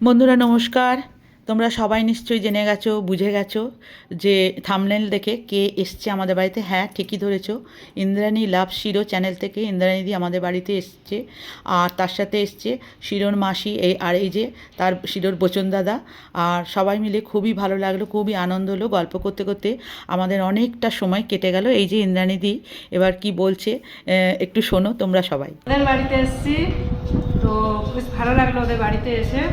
বন্ধুরা নমস্কার। তোমরা সবাই নিশ্চয়ই জেনে গেছো, বুঝে গেছো যে থাম্বনেল দেখে কে এসছে আমাদের বাড়িতে। হ্যাঁ, ঠিকই ধরেছো, ইন্দ্রাণী লাভ শিরো চ্যানেল থেকে ইন্দ্রাণীদি আমাদের বাড়িতে এসছে। আর তার সাথে এসছে শিরোর মাসি, এই যে তার শিরোর বচন দাদা। আর সবাই মিলে খুবই ভালো লাগলো, খুবই আনন্দ হলো। গল্প করতে করতে আমাদের অনেকটা সময় কেটে গেল। এই যে ইন্দ্রাণীদি এবার কি বলছে একটু শোনো তোমরা সবাই। ওদের বাড়িতে এসেছি, তো বেশ ভালো লাগলো ওদের বাড়িতে এসে।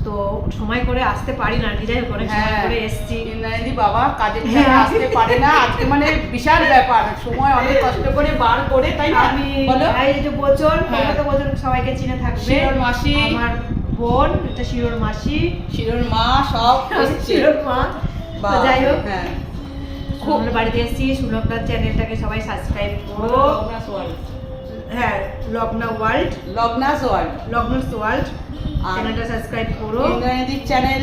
তো সময় করে আসতে পারি না, যাই হোক অনেক সময় করে এসেছি। ইন্দ্রাণীদি বাবা কাজের চাপে আসতে পারে না, আজকে মানে বিশাল ব্যাপার, সময় অনেক কষ্ট করে বার করে, তাই না? আমি বলো। এই যে বচন, তোমরা তো বচন সবাইকে চিনে থাকবে। শিরোর মাসি, আমার বোন, এটা শিরোর মাসি, শিরোর মা, সব শিরোর মা। তো যাই হোক, হ্যাঁ, আমরা বাড়িতে এসেছি। সুলগ্নার চ্যানেলটাকে সবাই সাবস্ক্রাইব করো। হ্যাঁ, লগ্নাস ওয়ার্ল্ড চ্যানেলটা সাবস্ক্রাইব করো। ইন্দ্রাণীদির চ্যানেল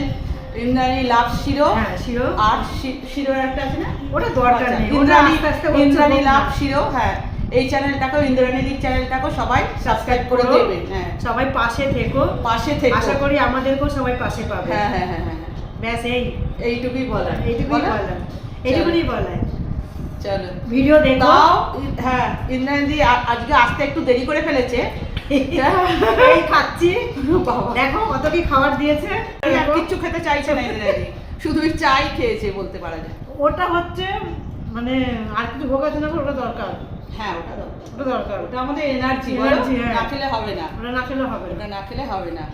ইন্দ্রাণী লাভ শিরো। হ্যাঁ, শিরো। আর শিরোর একটা আছে না, ওটা দরকার নেই, ইন্দ্রাণী লাভ শিরো। হ্যাঁ, এই চ্যানেলটাকেও, ইন্দ্রাণীদির চ্যানেলটাকেও সবাই সাবস্ক্রাইব করে দেবে। হ্যাঁ, সবাই পাশে থেকো, আশা করি আমাদেরকেও সবাই পাশে পাবে। হ্যাঁ হ্যাঁ হ্যাঁ হ্যাঁ, ব্যাস এইটুকুই বলার। এইটুকুই বলার। চলো ভিডিও দেখো। হ্যাঁ, ইন্দ্রাণীদি আজকে আসতে একটু দেরি করে ফেলেছে। এই খাচ্ছি, দেখো কত কি খাবার দিয়েছে। আর কিচ্ছু খেতে চাইছে না ইন্দ্রাণী, শুধু চাই খেয়েছে বলতে পারা যায়। ওটা হচ্ছে মানে আর কিছু ভোগ আছে না, ওটা দরকার। হ্যাঁ, ওটা দরকার, ওটা আমাদের এনার্জি, না খেলে হবে না, ওটা না খেলে হবে ওটা না খেলে হবে না।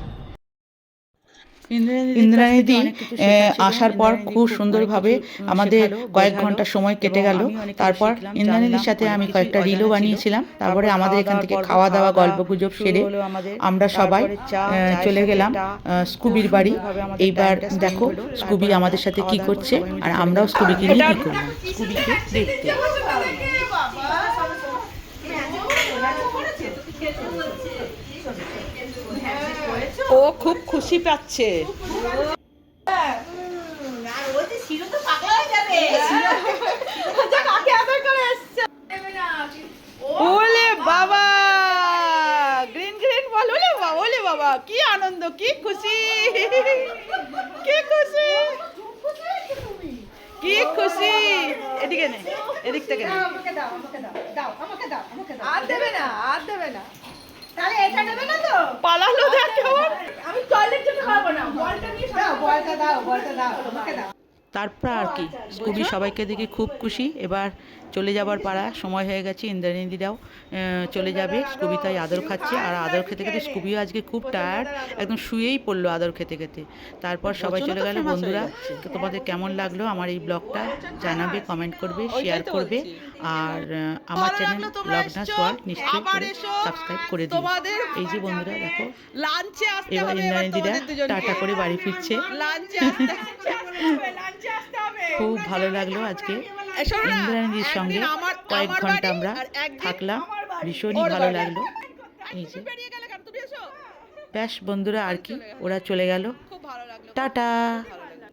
ইন্দ্রাণীদি আসার পর খুব সুন্দরভাবে আমাদের কয়েক ঘন্টা সময় কেটে গেল। তারপর ইন্দ্রাণীদির সাথে আমি কয়েকটা রিলও বানিয়েছিলাম। তারপরে আমাদের এখান থেকে খাওয়া দাওয়া গল্প গুজব সেরে আমরা সবাই চলে গেলাম স্কুবির বাড়ি। এইবার দেখো স্কুবি আমাদের সাথে কি করছে, আর আমরাও স্কুবিকে নিয়ে কি করলাম, স্কুবিকে দেখতে। ও খুব খুশি পাচ্ছে। ওলে বাবা, গ্রিন গ্রিন বল। ওলে বাবা, ওলে বাবা, কি আনন্দ, কি খুশি, কি খুশি, কি খুশি। এদিকে নে, এদিক থেকে নে। আর দেবে না, আর দেবে না। তাহলে এটা নেবে না তো? পালালো দেখ কেমন। আমি টয়লেট যেতে পারবো না, বলটা নিয়ে দাও, বলটা দাও, আমাকে দাও। তারপর আর কি, স্কুবি সবাইকে দেখে খুব খুশি। এবার চলে যাবার পাড়া, সময় হয়ে গেছে, ইন্দ্রাণীদিরাও চলে যাবে। স্কুবি তাই আদর খাচ্ছে, আর আদর খেতে খেতে স্কুবিও আজকে খুব টায়ার্ড, একদম শুয়েই পড়লো আদর খেতে খেতে। তারপর সবাই চলে গেল। বন্ধুরা, তো তোমাদের কেমন লাগলো আমার এই ব্লগটা জানাবে, কমেন্ট করবে, শেয়ার করবে। আর আমার চ্যানেল লগ্নাস ওয়ার্ল্ড নিশ্চয়ই করে সাবস্ক্রাইব করে দিও। এই যে বন্ধুরা দেখো, এবার ইন্দ্রাণীদিরা টাটা করে বাড়ি ফিরছে। খুব ভালো লাগলো আজকে ইন্দ্রাণীদির সঙ্গে কয়েক ঘন্টা আমরা থাকলাম, ভীষণই ভালো লাগলো। এই যে ব্যাস বন্ধুরা, আর কি, ওরা চলে গেল। টাটা।